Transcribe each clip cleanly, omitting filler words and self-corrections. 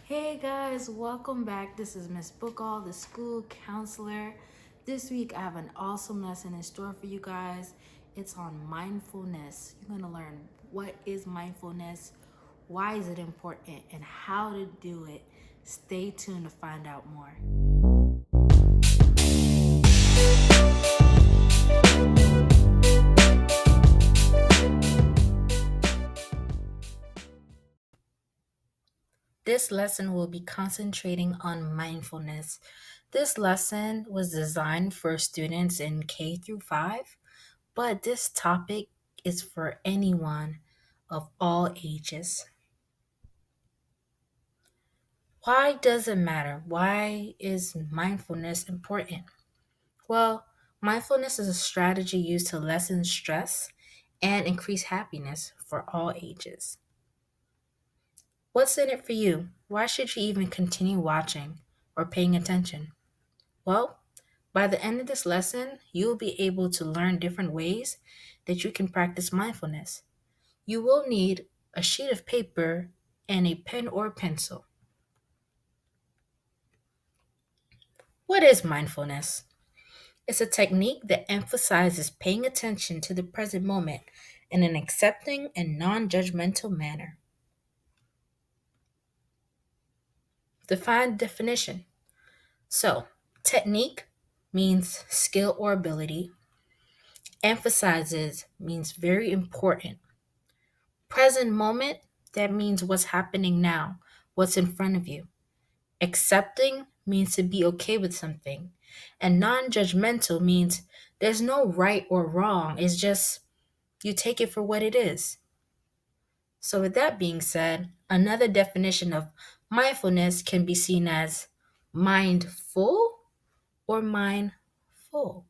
Hey guys, welcome back. This is Miss Bookall, the school counselor. This week I have an awesome lesson in store for you guys. It's on mindfulness. You're going to learn what is mindfulness, why is it important, and how to do it. Stay tuned to find out more. This lesson will be concentrating on mindfulness. This lesson was designed for students in K through 5, but this topic is for anyone of all ages. Why does it matter? Why is mindfulness important? Well, mindfulness is a strategy used to lessen stress and increase happiness for all ages. What's in it for you? Why should you even continue watching or paying attention? Well, by the end of this lesson, you will be able to learn different ways that you can practice mindfulness. You will need a sheet of paper and a pen or pencil. What is mindfulness? It's a technique that emphasizes paying attention to the present moment in an accepting and non judgmental manner. Define definition. So, technique means skill or ability, emphasizes means very important. Present moment, that means what's happening now, what's in front of you. Accepting means to be okay with something. And non judgmental means there's no right or wrong. It's just you take it for what it is. So, with that being said, another definition of mindfulness can be seen as mindful or mindful.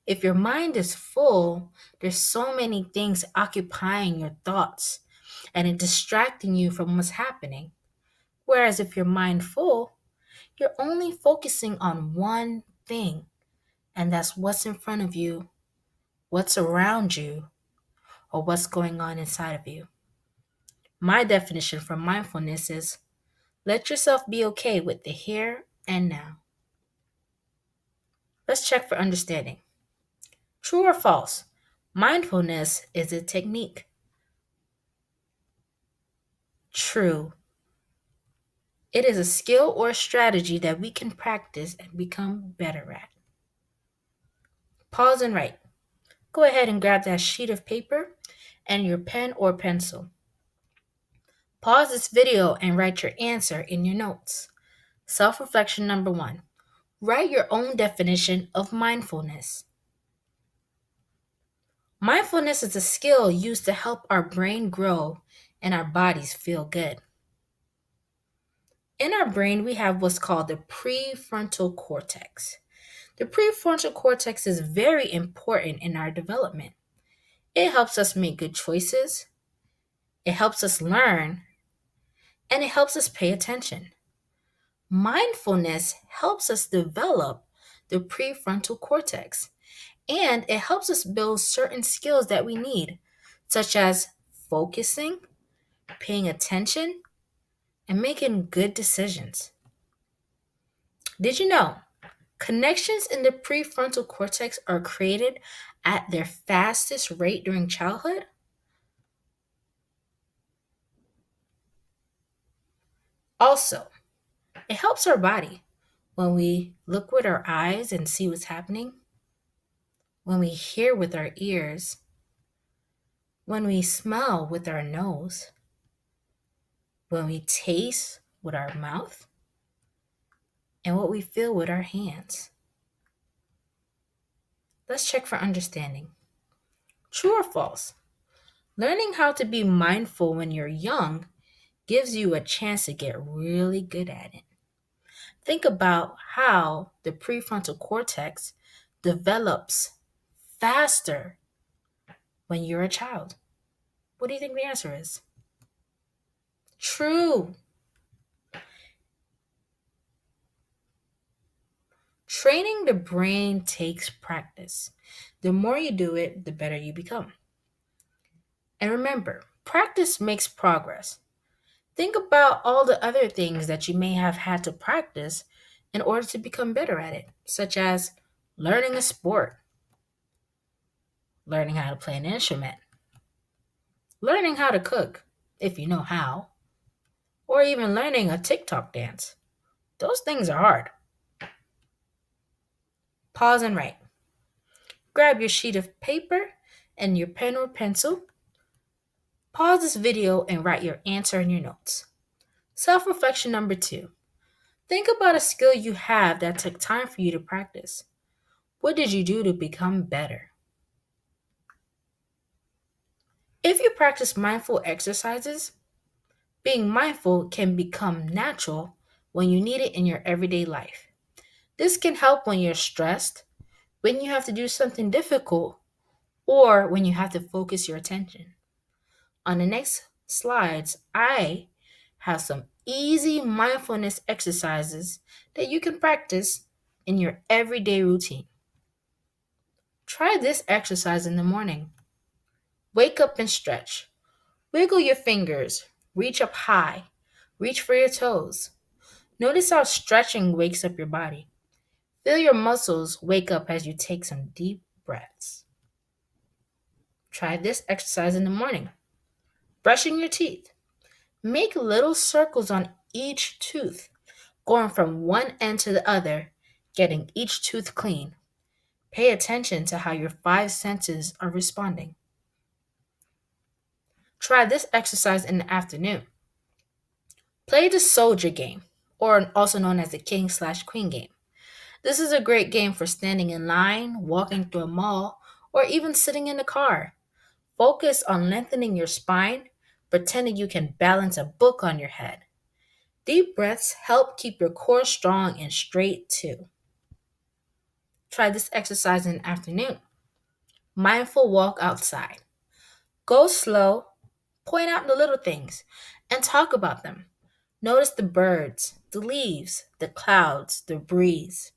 If your mind is full, there's so many things occupying your thoughts and it distracting you from what's happening. Whereas if you're mindful, you're only focusing on one thing, and that's what's in front of you, what's around you, or what's going on inside of you. My definition for mindfulness is let yourself be okay with the here and now. Let's check for understanding. True or false? Mindfulness is a technique. True. It is a skill or strategy that we can practice and become better at. Pause and write. Go ahead and grab that sheet of paper and your pen or pencil. Pause this video and write your answer in your notes. Self reflection number 1. Write your own definition of mindfulness. Mindfulness is a skill used to help our brain grow and our bodies feel good. In our brain, we have what's called the prefrontal cortex. The prefrontal cortex is very important in our development. It helps us make good choices, it helps us learn, and it helps us pay attention. Mindfulness helps us develop the prefrontal cortex, and it helps us build certain skills that we need, such as focusing, paying attention, and making good decisions. Did you know connections in the prefrontal cortex are created at their fastest rate during childhood? Also, it helps our body when we look with our eyes and see what's happening, when we hear with our ears, when we smell with our nose, when we taste with our mouth, and what we feel with our hands. Let's check for understanding. True or false? Learning how to be mindful when you're young gives you a chance to get really good at it. Think about how the prefrontal cortex develops faster when you're a child. What do you think the answer is? True. Training the brain takes practice. The more you do it, the better you become. And remember, practice makes progress. Think about all the other things that you may have had to practice in order to become better at it, such as learning a sport, learning how to play an instrument, learning how to cook, if you know how, or even learning a TikTok dance. Those things are hard. Pause and write. Grab your sheet of paper and your pen or pencil. Pause this video and write your answer in your notes. Self reflection number 2. Think about a skill you have that took time for you to practice. What did you do to become better? If you practice mindful exercises, being mindful can become natural when you need it in your everyday life. This can help when you're stressed, when you have to do something difficult, or when you have to focus your attention. On the next slides, I have some easy mindfulness exercises that you can practice in your everyday routine. Try this exercise in the morning. Wake up and stretch. Wiggle your fingers. Reach up high. Reach for your toes. Notice how stretching wakes up your body. Feel your muscles wake up as you take some deep breaths. Try this exercise in the morning. Brushing your teeth. Make little circles on each tooth, going from one end to the other, getting each tooth clean. Pay attention to how your 5 senses are responding. Try this exercise in the afternoon. Play the soldier game, or also known as the king/queen game. This is a great game for standing in line, walking through a mall, or even sitting in the car. Focus on lengthening your spine, pretending you can balance a book on your head. Deep breaths help keep your core strong and straight too. Try this exercise in the afternoon. Mindful walk outside. Go slow, point out the little things, and talk about them. Notice the birds, the leaves, the clouds, the breeze.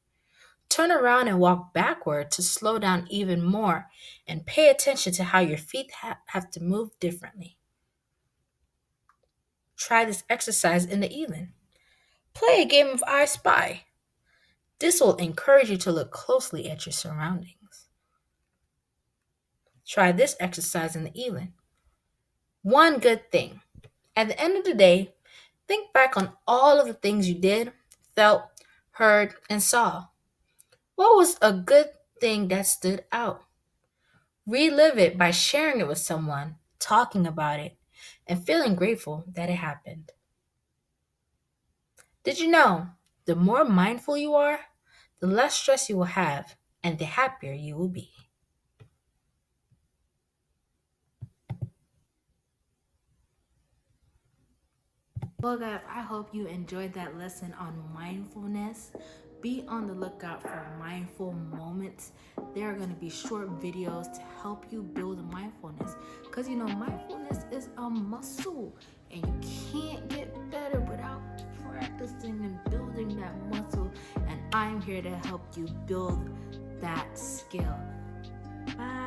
Turn around and walk backward to slow down even more and pay attention to how your feet have to move differently. Try this exercise in the evening. Play a game of I Spy. This will encourage you to look closely at your surroundings. Try this exercise in the evening. One good thing. At the end of the day, think back on all of the things you did, felt, heard, and saw. What was a good thing that stood out? Relive it by sharing it with someone, talking about it, and feeling grateful that it happened. Did you know the more mindful you are, the less stress you will have and the happier you will be? Well, guys, I hope you enjoyed that lesson on mindfulness. Be on the lookout for mindful moments. There are going to be short videos to help you build mindfulness. Because mindfulness is a muscle, and you can't get better without practicing and building that muscle. And I'm here to help you build that skill. Bye.